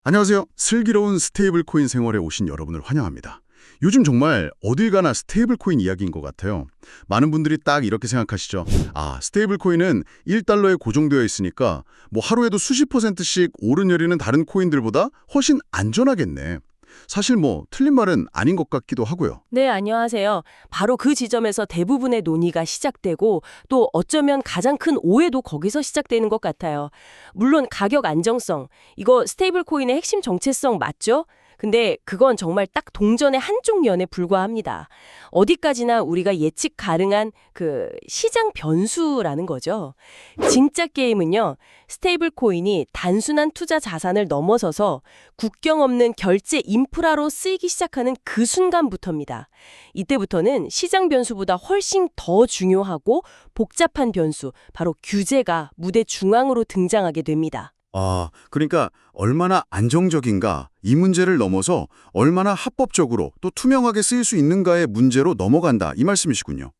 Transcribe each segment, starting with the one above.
안녕하세요. 슬기로운 스테이블 코인 생활에 오신 여러분을 환영합니다. 요즘 정말 어딜 가나 스테이블 코인 이야기인 것 같아요. 많은 분들이 딱 이렇게 생각하시죠. 스테이블 코인은 1달러에 고정되어 있으니까 뭐 하루에도 수십 %씩 오르내리는 다른 코인들보다 훨씬 안전하겠네. 사실 뭐 틀린 말은 아닌 것 같기도 하고요. 네, 안녕하세요. 바로 그 지점에서 대부분의 논의가 시작되고 또 어쩌면 가장 큰 오해도 거기서 시작되는 것 같아요. 물론 가격 안정성, 이거 스테이블 코인의 핵심 정체성 맞죠? 근데 그건 정말 딱 동전의 한쪽 면에 불과합니다. 어디까지나 우리가 예측 가능한 그 시장 변수라는 거죠. 진짜 게임은요, 스테이블 코인이 단순한 투자 자산을 넘어서서 국경 없는 결제 인프라로 쓰이기 시작하는 그 순간부터입니다. 이때부터는 시장 변수보다 훨씬 더 중요하고 복잡한 변수, 바로 규제가 무대 중앙으로 등장하게 됩니다. 그러니까 얼마나 안정적인가 이 문제를 넘어서 얼마나 합법적으로 또 투명하게 쓰일 수 있는가의 문제로 넘어간다 이 말씀이시군요.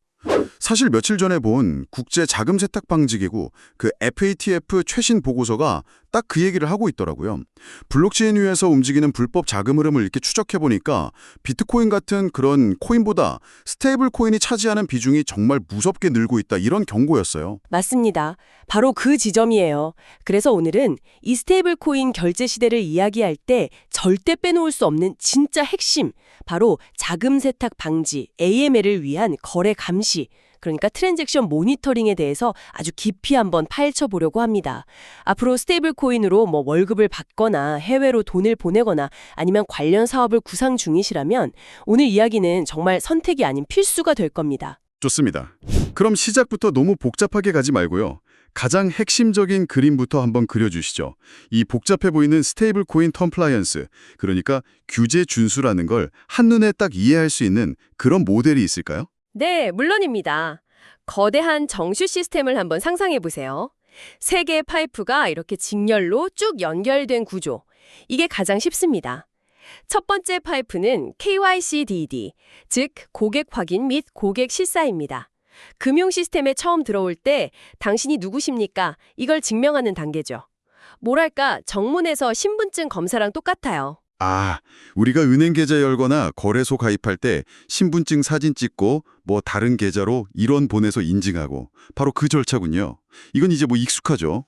사실 며칠 전에 본 국제 자금 세탁 방지 기구 그 FATF 최신 보고서가 딱 그 얘기를 하고 있더라고요. 블록체인 위에서 움직이는 불법 자금 흐름을 이렇게 추적해 보니까 비트코인 같은 그런 코인보다 스테이블 코인이 차지하는 비중이 정말 무섭게 늘고 있다 이런 경고였어요. 맞습니다. 바로 그 지점이에요. 그래서 오늘은 이 스테이블 코인 결제 시대를 이야기할 때 절대 빼놓을 수 없는 진짜 핵심, 바로 자금 세탁 방지, AML을 위한 거래 감시, 그러니까 트랜잭션 모니터링에 대해서 아주 깊이 한번 파헤쳐 보려고 합니다. 앞으로 스테이블 코인으로 뭐 월급을 받거나 해외로 돈을 보내거나 아니면 관련 사업을 구상 중이시라면 오늘 이야기는 정말 선택이 아닌 필수가 될 겁니다. 좋습니다. 그럼 시작부터 너무 복잡하게 가지 말고요. 가장 핵심적인 그림부터 한번 그려주시죠. 이 복잡해 보이는 스테이블 코인 컴플라이언스, 그러니까 규제 준수라는 걸 한눈에 딱 이해할 수 있는 그런 모델이 있을까요? 네, 물론입니다. 거대한 정수 시스템을 한번 상상해 보세요. 세 개의 파이프가 이렇게 직렬로 쭉 연결된 구조. 이게 가장 쉽습니다. 첫 번째 파이프는 KYCDD, 즉 고객 확인 및 고객 실사입니다. 금융 시스템에 처음 들어올 때 당신이 누구십니까? 이걸 증명하는 단계죠. 뭐랄까, 정문에서 신분증 검사랑 똑같아요. 우리가 은행 계좌 열거나 거래소 가입할 때 신분증 사진 찍고 뭐 다른 계좌로 일원 보내서 인증하고 바로 그 절차군요. 이건 이제 뭐 익숙하죠.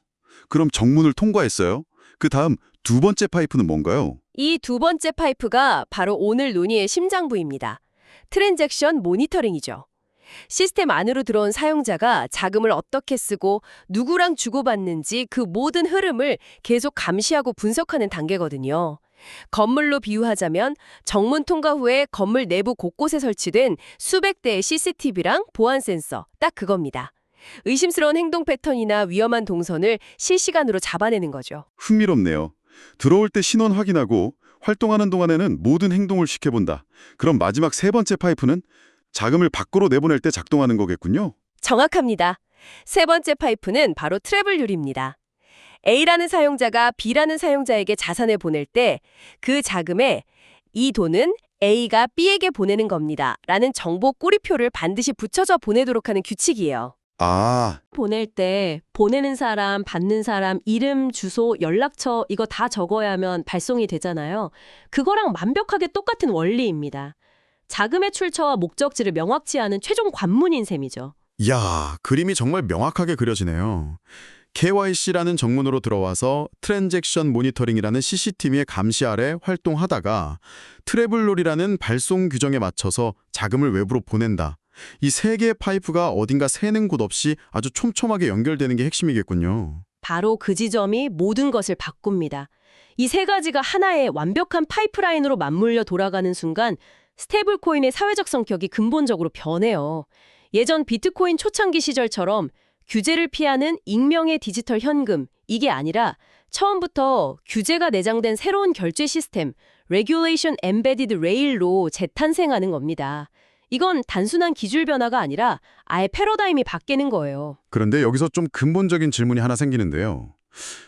그럼 정문을 통과했어요. 그 다음 두 번째 파이프는 뭔가요? 이 두 번째 파이프가 바로 오늘 논의의 심장부입니다. 트랜잭션 모니터링이죠. 시스템 안으로 들어온 사용자가 자금을 어떻게 쓰고 누구랑 주고받는지 그 모든 흐름을 계속 감시하고 분석하는 단계거든요. 건물로 비유하자면 정문 통과 후에 건물 내부 곳곳에 설치된 수백 대의 CCTV랑 보안 센서, 딱 그겁니다. 의심스러운 행동 패턴이나 위험한 동선을 실시간으로 잡아내는 거죠. 흥미롭네요. 들어올 때 신원 확인하고 활동하는 동안에는 모든 행동을 지켜본다. 그럼 마지막 세 번째 파이프는 자금을 밖으로 내보낼 때 작동하는 거겠군요. 정확합니다. 세 번째 파이프는 바로 트래블률입니다. A라는 사용자가 B라는 사용자에게 자산을 보낼 때 그 자금에 이 돈은 A가 B에게 보내는 겁니다. 라는 정보 꼬리표를 반드시 붙여서 보내도록 하는 규칙이에요. 보낼 때 보내는 사람, 받는 사람, 이름, 주소, 연락처 이거 다 적어야만 발송이 되잖아요. 그거랑 완벽하게 똑같은 원리입니다. 자금의 출처와 목적지를 명확치 않은 최종 관문인 셈이죠. 이야, 그림이 정말 명확하게 그려지네요. KYC라는 정문으로 들어와서 트랜잭션 모니터링이라는 CCTV의 감시 아래 활동하다가 트래블롤이라는 발송 규정에 맞춰서 자금을 외부로 보낸다. 이 세 개의 파이프가 어딘가 새는 곳 없이 아주 촘촘하게 연결되는 게 핵심이겠군요. 바로 그 지점이 모든 것을 바꿉니다. 이 세 가지가 하나의 완벽한 파이프라인으로 맞물려 돌아가는 순간 스테이블 코인의 사회적 성격이 근본적으로 변해요. 예전 비트코인 초창기 시절처럼 규제를 피하는 익명의 디지털 현금, 이게 아니라 처음부터 규제가 내장된 새로운 결제 시스템, Regulation Embedded Rail로 재탄생하는 겁니다. 이건 단순한 기술 변화가 아니라 아예 패러다임이 바뀌는 거예요. 그런데 여기서 좀 근본적인 질문이 하나 생기는데요.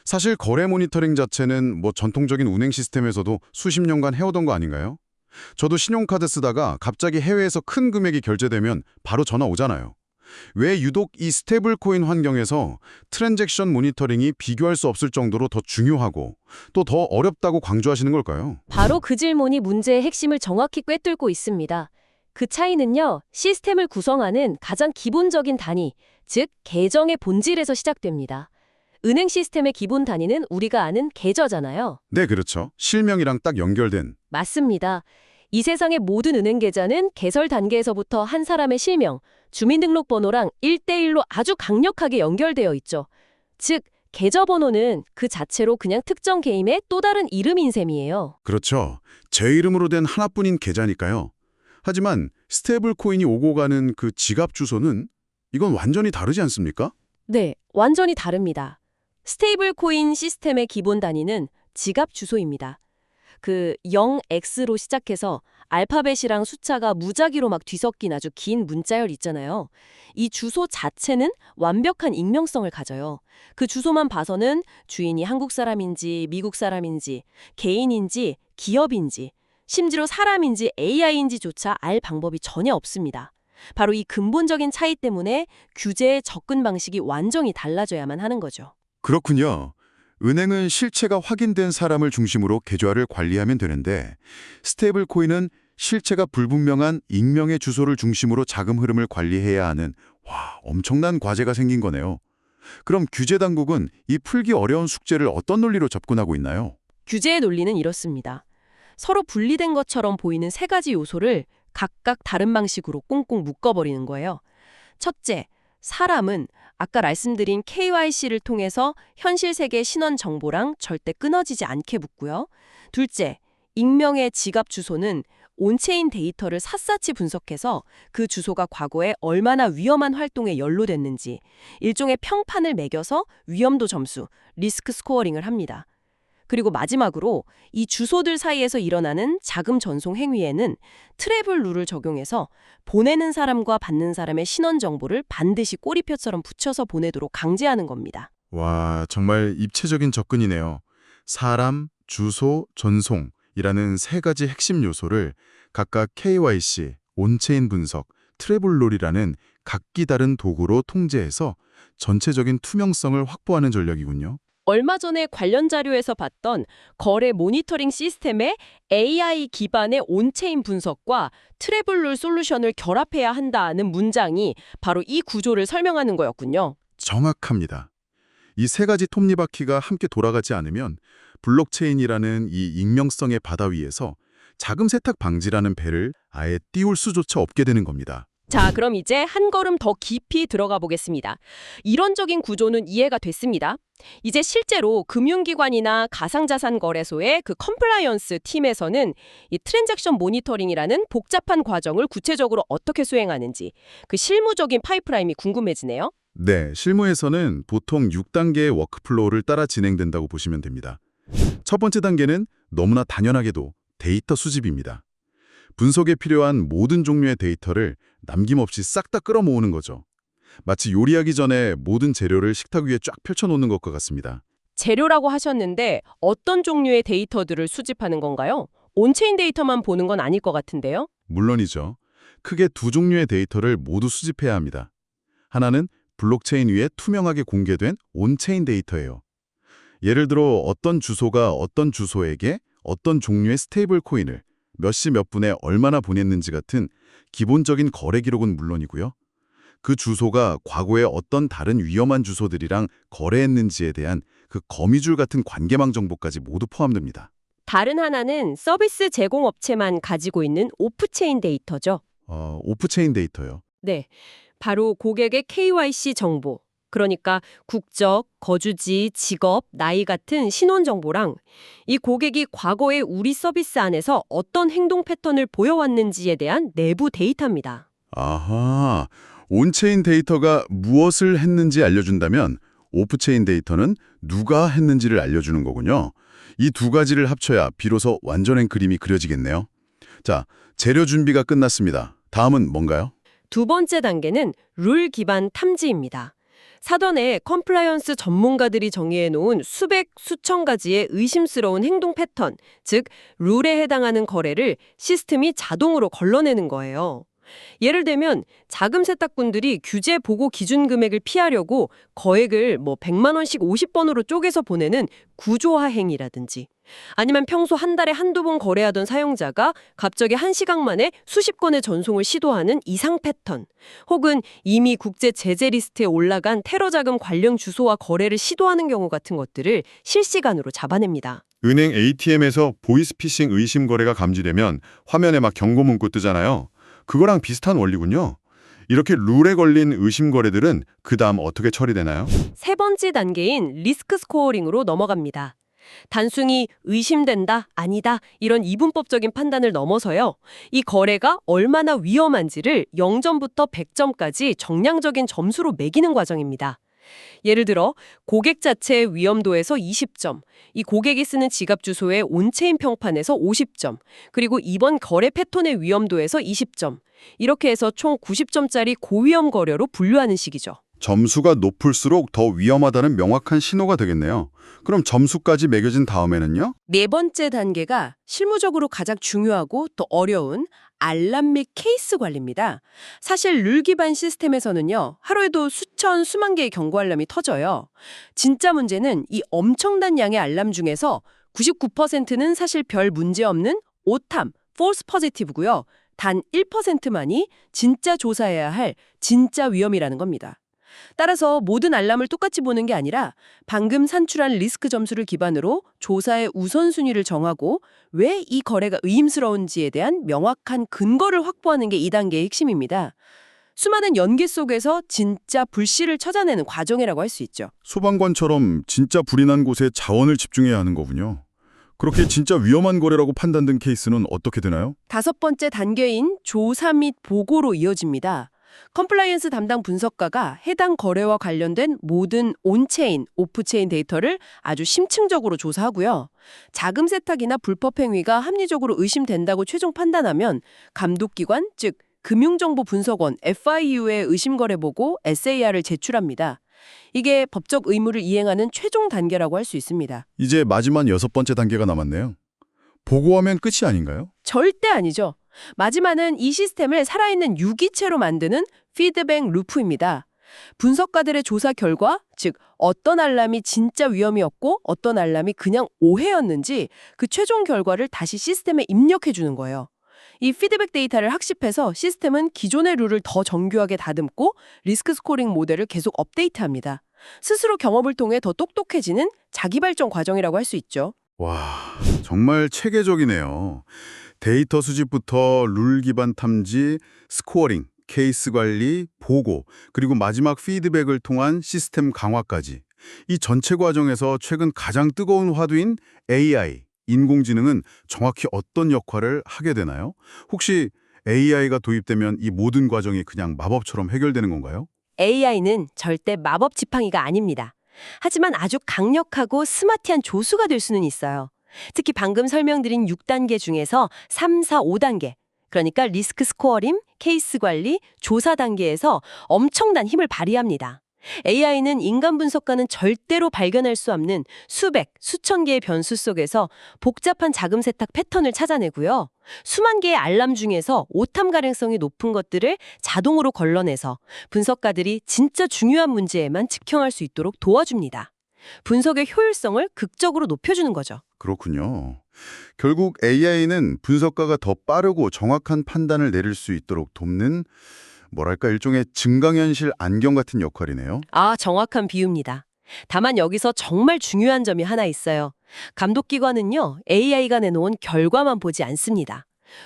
사실 거래 모니터링 자체는 뭐 전통적인 운행 시스템에서도 수십 년간 해오던 거 아닌가요? 저도 신용카드 쓰다가 갑자기 해외에서 큰 금액이 결제되면 바로 전화 오잖아요. 왜 유독 이 스테이블 코인 환경에서 트랜잭션 모니터링이 비교할 수 없을 정도로 더 중요하고 또 더 어렵다고 강조하시는 걸까요? 바로 그 질문이 문제의 핵심을 정확히 꿰뚫고 있습니다. 그 차이는요, 시스템을 구성하는 가장 기본적인 단위, 즉 계정의 본질에서 시작됩니다. 은행 시스템의 기본 단위는 우리가 아는 계좌잖아요. 네, 그렇죠. 실명이랑 딱 연결된. 맞습니다. 이 세상의 모든 은행 계좌는 개설 단계에서부터 한 사람의 실명, 주민등록번호랑 1대1로 아주 강력하게 연결되어 있죠. 즉, 계좌번호는 그 자체로 그냥 특정 개인의 또 다른 이름인 셈이에요. 그렇죠. 제 이름으로 된 하나뿐인 계좌니까요. 하지만 스테이블 코인이 오고 가는 그 지갑 주소는 이건 완전히 다르지 않습니까? 네, 완전히 다릅니다. 스테이블 코인 시스템의 기본 단위는 지갑 주소입니다. 그 0x로 시작해서 알파벳이랑 숫자가 무작위로 막 뒤섞인 아주 긴 문자열 있잖아요. 이 주소 자체는 완벽한 익명성을 가져요. 그 주소만 봐서는 주인이 한국 사람인지 미국 사람인지 개인인지 기업인지 심지어 사람인지 AI인지조차 알 방법이 전혀 없습니다. 바로 이 근본적인 차이 때문에 규제의 접근 방식이 완전히 달라져야만 하는 거죠. 그렇군요. 은행은 실체가 확인된 사람을 중심으로 계좌를 관리하면 되는데 스테이블 코인은 실체가 불분명한 익명의 주소를 중심으로 자금 흐름을 관리해야 하는 엄청난 과제가 생긴 거네요. 그럼 규제 당국은 이 풀기 어려운 숙제를 어떤 논리로 접근하고 있나요? 규제의 논리는 이렇습니다. 서로 분리된 것처럼 보이는 세 가지 요소를 각각 다른 방식으로 꽁꽁 묶어버리는 거예요. 첫째, 사람은 아까 말씀드린 KYC를 통해서 현실 세계 신원 정보랑 절대 끊어지지 않게 묶고요. 둘째, 익명의 지갑 주소는 온체인 데이터를 샅샅이 분석해서 그 주소가 과거에 얼마나 위험한 활동에 연루됐는지 일종의 평판을 매겨서 위험도 점수, 리스크 스코어링을 합니다. 그리고 마지막으로 이 주소들 사이에서 일어나는 자금 전송 행위에는 트래블 룰을 적용해서 보내는 사람과 받는 사람의 신원 정보를 반드시 꼬리표처럼 붙여서 보내도록 강제하는 겁니다. 와, 정말 입체적인 접근이네요. 사람, 주소, 전송이라는 세 가지 핵심 요소를 각각 KYC, 온체인 분석, 트래블롤이라는 각기 다른 도구로 통제해서 전체적인 투명성을 확보하는 전략이군요. 얼마 전에 관련 자료에서 봤던 거래 모니터링 시스템의 AI 기반의 온체인 분석과 트래블룰 솔루션을 결합해야 한다는 문장이 바로 이 구조를 설명하는 거였군요. 정확합니다. 이 세 가지 톱니바퀴가 함께 돌아가지 않으면 블록체인이라는 이 익명성의 바다 위에서 자금 세탁 방지라는 배를 아예 띄울 수조차 없게 되는 겁니다. 자, 그럼 이제 한 걸음 더 깊이 들어가 보겠습니다. 이론적인 구조는 이해가 됐습니다. 이제 실제로 금융기관이나 가상자산 거래소의 그 컴플라이언스 팀에서는 이 트랜잭션 모니터링이라는 복잡한 과정을 구체적으로 어떻게 수행하는지 그 실무적인 파이프라인이 궁금해지네요. 네, 실무에서는 보통 6단계의 워크플로우를 따라 진행된다고 보시면 됩니다. 첫 번째 단계는 너무나 당연하게도 데이터 수집입니다. 분석에 필요한 모든 종류의 데이터를 남김없이 싹 다 끌어모으는 거죠. 마치 요리하기 전에 모든 재료를 식탁 위에 쫙 펼쳐놓는 것과 같습니다. 재료라고 하셨는데 어떤 종류의 데이터들을 수집하는 건가요? 온체인 데이터만 보는 건 아닐 것 같은데요? 물론이죠. 크게 두 종류의 데이터를 모두 수집해야 합니다. 하나는 블록체인 위에 투명하게 공개된 온체인 데이터예요. 예를 들어 어떤 주소가 어떤 주소에게 어떤 종류의 스테이블 코인을 몇 시 몇 분에 얼마나 보냈는지 같은 기본적인 거래 기록은 물론이고요. 그 주소가 과거에 어떤 다른 위험한 주소들이랑 거래했는지에 대한 그 거미줄 같은 관계망 정보까지 모두 포함됩니다. 다른 하나는 서비스 제공업체만 가지고 있는 오프체인 데이터죠. 오프체인 데이터요. 네, 바로 고객의 KYC 정보, 그러니까 국적, 거주지, 직업, 나이 같은 신원 정보랑 이 고객이 과거에 우리 서비스 안에서 어떤 행동 패턴을 보여왔는지에 대한 내부 데이터입니다. 아하, 온체인 데이터가 무엇을 했는지 알려준다면 오프체인 데이터는 누가 했는지를 알려주는 거군요. 이 두 가지를 합쳐야 비로소 완전한 그림이 그려지겠네요. 자, 재료 준비가 끝났습니다. 다음은 뭔가요? 두 번째 단계는 룰 기반 탐지입니다. 사전에 컴플라이언스 전문가들이 정의해놓은 수백, 수천 가지의 의심스러운 행동 패턴, 즉 룰에 해당하는 거래를 시스템이 자동으로 걸러내는 거예요. 예를 들면 자금 세탁꾼들이 규제 보고 기준 금액을 피하려고 거액을 100만 원씩 50번으로 쪼개서 보내는 구조화 행위라든지, 아니면 평소 한 달에 한두 번 거래하던 사용자가 갑자기 한 시간 만에 수십 건의 전송을 시도하는 이상 패턴, 혹은 이미 국제 제재 리스트에 올라간 테러 자금 관련 주소와 거래를 시도하는 경우 같은 것들을 실시간으로 잡아냅니다. 은행 ATM에서 보이스피싱 의심 거래가 감지되면 화면에 막 경고 문구 뜨잖아요. 그거랑 비슷한 원리군요. 이렇게 룰에 걸린 의심 거래들은 그다음 어떻게 처리되나요? 세 번째 단계인 리스크 스코어링으로 넘어갑니다. 단순히 의심된다, 아니다 이런 이분법적인 판단을 넘어서요. 이 거래가 얼마나 위험한지를 0점부터 100점까지 정량적인 점수로 매기는 과정입니다. 예를 들어 고객 자체의 위험도에서 20점, 이 고객이 쓰는 지갑 주소의 온체인 평판에서 50점, 그리고 이번 거래 패턴의 위험도에서 20점, 이렇게 해서 총 90점짜리 고위험 거래로 분류하는 식이죠. 점수가 높을수록 더 위험하다는 명확한 신호가 되겠네요. 그럼 점수까지 매겨진 다음에는요? 네 번째 단계가 실무적으로 가장 중요하고 또 어려운 알람 및 케이스 관리입니다. 사실 룰 기반 시스템에서는요, 하루에도 수천, 수만 개의 경고 알람이 터져요. 진짜 문제는 이 엄청난 양의 알람 중에서 99%는 사실 별 문제 없는 오탐, false positive고요. 단 1%만이 진짜 조사해야 할 진짜 위험이라는 겁니다. 따라서 모든 알람을 똑같이 보는 게 아니라 방금 산출한 리스크 점수를 기반으로 조사의 우선순위를 정하고 왜 이 거래가 의심스러운지에 대한 명확한 근거를 확보하는 게 2단계의 핵심입니다. 수많은 연기 속에서 진짜 불씨를 찾아내는 과정이라고 할 수 있죠. 소방관처럼 진짜 불이 난 곳에 자원을 집중해야 하는 거군요. 그렇게 진짜 위험한 거래라고 판단된 케이스는 어떻게 되나요? 다섯 번째 단계인 조사 및 보고로 이어집니다. 컴플라이언스 담당 분석가가 해당 거래와 관련된 모든 온체인, 오프체인 데이터를 아주 심층적으로 조사하고요. 자금 세탁이나 불법 행위가 합리적으로 의심된다고 최종 판단하면 감독기관, 즉 금융정보분석원 FIU에 의심거래 보고 SAR을 제출합니다. 이게 법적 의무를 이행하는 최종 단계라고 할 수 있습니다. 이제 마지막 6번째 단계가 남았네요. 보고하면 끝이 아닌가요? 절대 아니죠. 마지막은 이 시스템을 살아있는 유기체로 만드는 피드백 루프입니다. 분석가들의 조사 결과, 즉 어떤 알람이 진짜 위험이었고 어떤 알람이 그냥 오해였는지 그 최종 결과를 다시 시스템에 입력해 주는 거예요. 이 피드백 데이터를 학습해서 시스템은 기존의 룰을 더 정교하게 다듬고 리스크 스코링 모델을 계속 업데이트합니다. 스스로 경험을 통해 더 똑똑해지는 자기 발전 과정이라고 할 수 있죠. 와, 정말 체계적이네요. 데이터 수집부터 룰 기반 탐지, 스코어링, 케이스 관리, 보고, 그리고 마지막 피드백을 통한 시스템 강화까지. 이 전체 과정에서 최근 가장 뜨거운 화두인 AI, 인공지능은 정확히 어떤 역할을 하게 되나요? 혹시 AI가 도입되면 이 모든 과정이 그냥 마법처럼 해결되는 건가요? AI는 절대 마법 지팡이가 아닙니다. 하지만 아주 강력하고 스마트한 조수가 될 수는 있어요. 특히 방금 설명드린 6단계 중에서 3, 4, 5단계, 그러니까 리스크 스코어링, 케이스 관리, 조사 단계에서 엄청난 힘을 발휘합니다. AI는 인간 분석가는 절대로 발견할 수 없는 수백, 수천 개의 변수 속에서 복잡한 자금 세탁 패턴을 찾아내고요. 수만 개의 알람 중에서 오탐 가능성이 높은 것들을 자동으로 걸러내서 분석가들이 진짜 중요한 문제에만 집중할 수 있도록 도와줍니다. 분석의 효율성을 극적으로 높여주는 거죠. 그렇군요. 결국 AI는 분석가가 더 빠르고 정확한 판단을 내릴 수 있도록 돕는 뭐랄까 일종의 증강현실 안경 같은 역할이네요. 아, 정확한 비유입니다. 다만 여기서 정말 중요한 점이 하나 있어요. 감독기관은요, AI가 내놓은 결과만 보지 않습니다.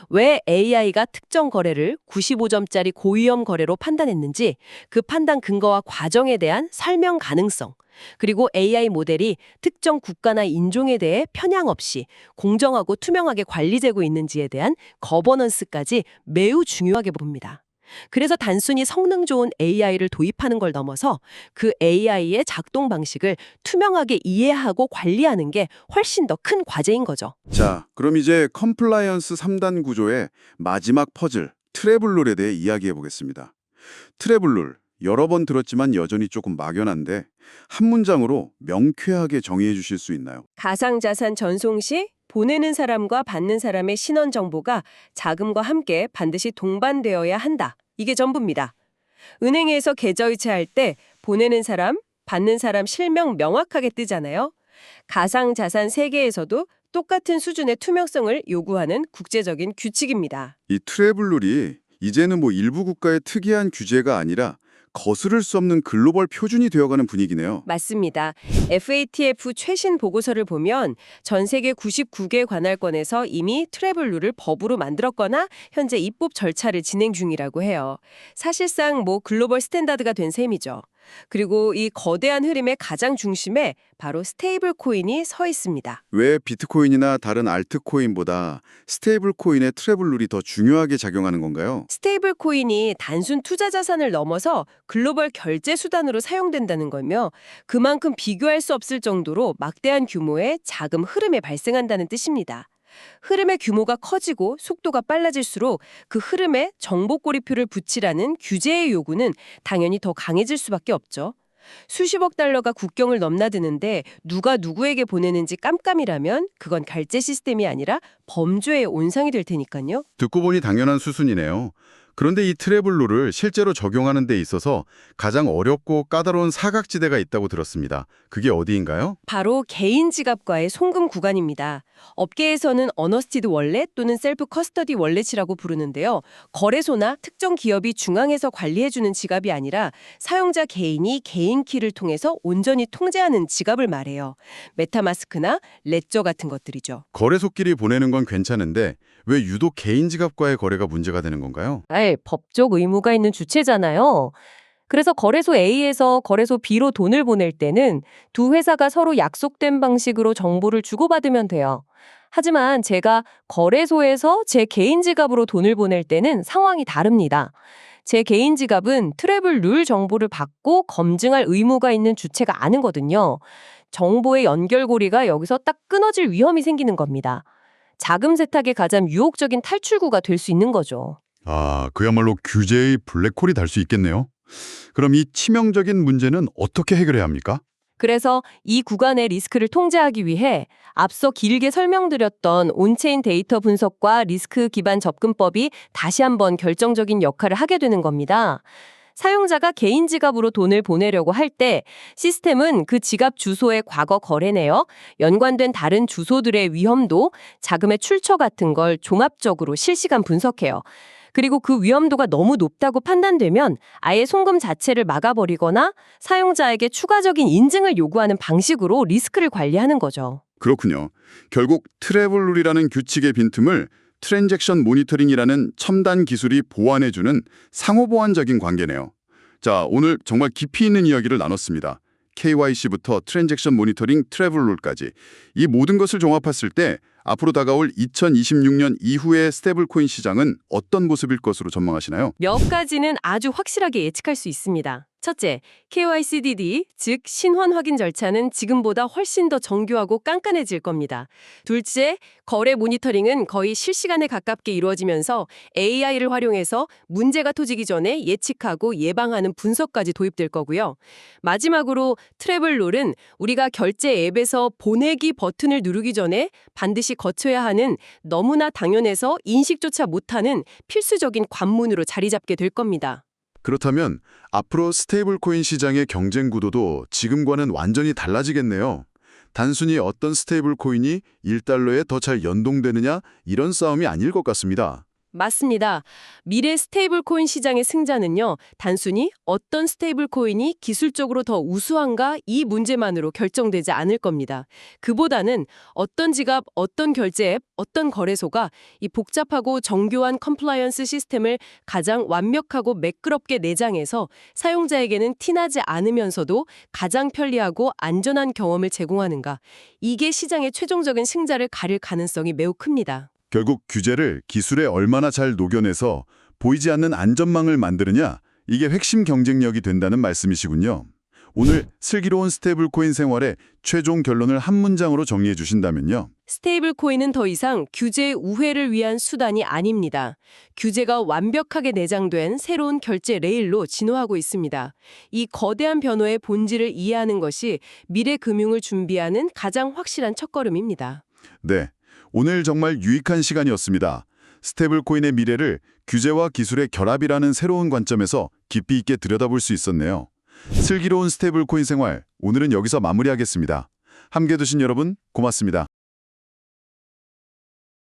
왜 AI가 특정 거래를 95점짜리 고위험 거래로 판단했는지 그 판단 근거와 과정에 대한 설명 가능성, 그리고 AI 모델이 특정 국가나 인종에 대해 편향 없이 공정하고 투명하게 관리되고 있는지에 대한 거버넌스까지 매우 중요하게 봅니다. 그래서 단순히 성능 좋은 AI를 도입하는 걸 넘어서 그 AI의 작동 방식을 투명하게 이해하고 관리하는 게 훨씬 더 큰 과제인 거죠. 자, 그럼 이제 컴플라이언스 3단 구조의 마지막 퍼즐, 트래블룰에 대해 이야기해 보겠습니다. 트래블룰, 여러 번 들었지만 여전히 조금 막연한데 한 문장으로 명쾌하게 정의해 주실 수 있나요? 가상자산 전송 시 보내는 사람과 받는 사람의 신원 정보가 자금과 함께 반드시 동반되어야 한다. 이게 전부입니다. 은행에서 계좌이체할 때 보내는 사람, 받는 사람 실명 명확하게 뜨잖아요. 가상자산 세계에서도 똑같은 수준의 투명성을 요구하는 국제적인 규칙입니다. 이 트래블룰이 이제는 뭐 일부 국가의 특이한 규제가 아니라 거스를 수 없는 글로벌 표준이 되어가는 분위기네요. 맞습니다. FATF 최신 보고서를 보면 전 세계 99개 관할권에서 이미 트래블룰을 법으로 만들었거나 현재 입법 절차를 진행 중이라고 해요. 사실상 뭐 글로벌 스탠다드가 된 셈이죠. 그리고 이 거대한 흐름의 가장 중심에 바로 스테이블 코인이 서 있습니다. 왜 비트코인이나 다른 알트코인보다 스테이블 코인의 트래블룰이 더 중요하게 작용하는 건가요? 스테이블 코인이 단순 투자 자산을 넘어서 글로벌 결제 수단으로 사용된다는 거며 그만큼 비교할 수 없을 정도로 막대한 규모의 자금 흐름에 발생한다는 뜻입니다. 흐름의 규모가 커지고 속도가 빨라질수록 그 흐름에 정보 꼬리표를 붙이라는 규제의 요구는 당연히 더 강해질 수밖에 없죠. 수십억 달러가 국경을 넘나드는데 누가 누구에게 보내는지 깜깜이라면 그건 결제 시스템이 아니라 범죄의 온상이 될 테니까요. 듣고 보니 당연한 수순이네요. 그런데 이 트래블룰을 실제로 적용하는 데 있어서 가장 어렵고 까다로운 사각지대가 있다고 들었습니다. 그게 어디인가요? 바로 개인 지갑과의 송금 구간입니다. 업계에서는 어너스티드 월렛 또는 셀프 커스터디 월렛이라고 부르는데요. 거래소나 특정 기업이 중앙에서 관리해주는 지갑이 아니라 사용자 개인이 개인 키를 통해서 온전히 통제하는 지갑을 말해요. 메타마스크나 레저 같은 것들이죠. 거래소끼리 보내는 건 괜찮은데 왜 유독 개인 지갑과의 거래가 문제가 되는 건가요? 법적 의무가 있는 주체잖아요. 그래서 거래소 A에서 거래소 B로 돈을 보낼 때는 두 회사가 서로 약속된 방식으로 정보를 주고받으면 돼요. 하지만 제가 거래소에서 제 개인 지갑으로 돈을 보낼 때는 상황이 다릅니다. 제 개인 지갑은 트래블룰 정보를 받고 검증할 의무가 있는 주체가 아니거든요. 정보의 연결고리가 여기서 딱 끊어질 위험이 생기는 겁니다. 자금 세탁의 가장 유혹적인 탈출구가 될 수 있는 거죠. 아, 그야말로 규제의 블랙홀이 달 수 있겠네요. 그럼 이 치명적인 문제는 어떻게 해결해야 합니까? 그래서 이 구간의 리스크를 통제하기 위해 앞서 길게 설명드렸던 온체인 데이터 분석과 리스크 기반 접근법이 다시 한번 결정적인 역할을 하게 되는 겁니다. 사용자가 개인 지갑으로 돈을 보내려고 할 때 시스템은 그 지갑 주소의 과거 거래 내역, 연관된 다른 주소들의 위험도, 자금의 출처 같은 걸 종합적으로 실시간 분석해요. 그리고 그 위험도가 너무 높다고 판단되면 아예 송금 자체를 막아버리거나 사용자에게 추가적인 인증을 요구하는 방식으로 리스크를 관리하는 거죠. 그렇군요. 결국 트래블룰이라는 규칙의 빈틈을 트랜잭션 모니터링이라는 첨단 기술이 보완해주는 상호보완적인 관계네요. 자, 오늘 정말 깊이 있는 이야기를 나눴습니다. KYC부터 트랜잭션 모니터링, 트래블룰까지 이 모든 것을 종합했을 때 앞으로 다가올 2026년 이후의 스테이블코인 시장은 어떤 모습일 것으로 전망하시나요? 몇 가지는 아주 확실하게 예측할 수 있습니다. 첫째, KYCDD, 즉 신원 확인 절차는 지금보다 훨씬 더 정교하고 깐깐해질 겁니다. 둘째, 거래 모니터링은 거의 실시간에 가깝게 이루어지면서 AI를 활용해서 문제가 터지기 전에 예측하고 예방하는 분석까지 도입될 거고요. 마지막으로 트래블룰은 우리가 결제 앱에서 보내기 버튼을 누르기 전에 반드시 거쳐야 하는 너무나 당연해서 인식조차 못하는 필수적인 관문으로 자리 잡게 될 겁니다. 그렇다면 앞으로 스테이블코인 시장의 경쟁 구도도 지금과는 완전히 달라지겠네요. 단순히 어떤 스테이블코인이 1달러에 더 잘 연동되느냐 이런 싸움이 아닐 것 같습니다. 맞습니다. 미래 스테이블 코인 시장의 승자는요, 단순히 어떤 스테이블 코인이 기술적으로 더 우수한가 이 문제만으로 결정되지 않을 겁니다. 그보다는 어떤 지갑, 어떤 결제 앱, 어떤 거래소가 이 복잡하고 정교한 컴플라이언스 시스템을 가장 완벽하고 매끄럽게 내장해서 사용자에게는 티나지 않으면서도 가장 편리하고 안전한 경험을 제공하는가. 이게 시장의 최종적인 승자를 가릴 가능성이 매우 큽니다. 결국 규제를 기술에 얼마나 잘 녹여내서 보이지 않는 안전망을 만드느냐, 이게 핵심 경쟁력이 된다는 말씀이시군요. 오늘 슬기로운 스테이블코인 생활의 최종 결론을 한 문장으로 정리해 주신다면요. 스테이블 코인은 더 이상 규제 우회를 위한 수단이 아닙니다. 규제가 완벽하게 내장된 새로운 결제 레일로 진화하고 있습니다. 이 거대한 변화의 본질을 이해하는 것이 미래 금융을 준비하는 가장 확실한 첫걸음입니다. 네, 오늘 정말 유익한 시간이었습니다. 스테이블코인의 미래를 규제와 기술의 결합이라는 새로운 관점에서 깊이 있게 들여다볼 수 있었네요. 슬기로운 스테이블코인 생활, 오늘은 여기서 마무리하겠습니다. 함께 해주신 여러분 고맙습니다.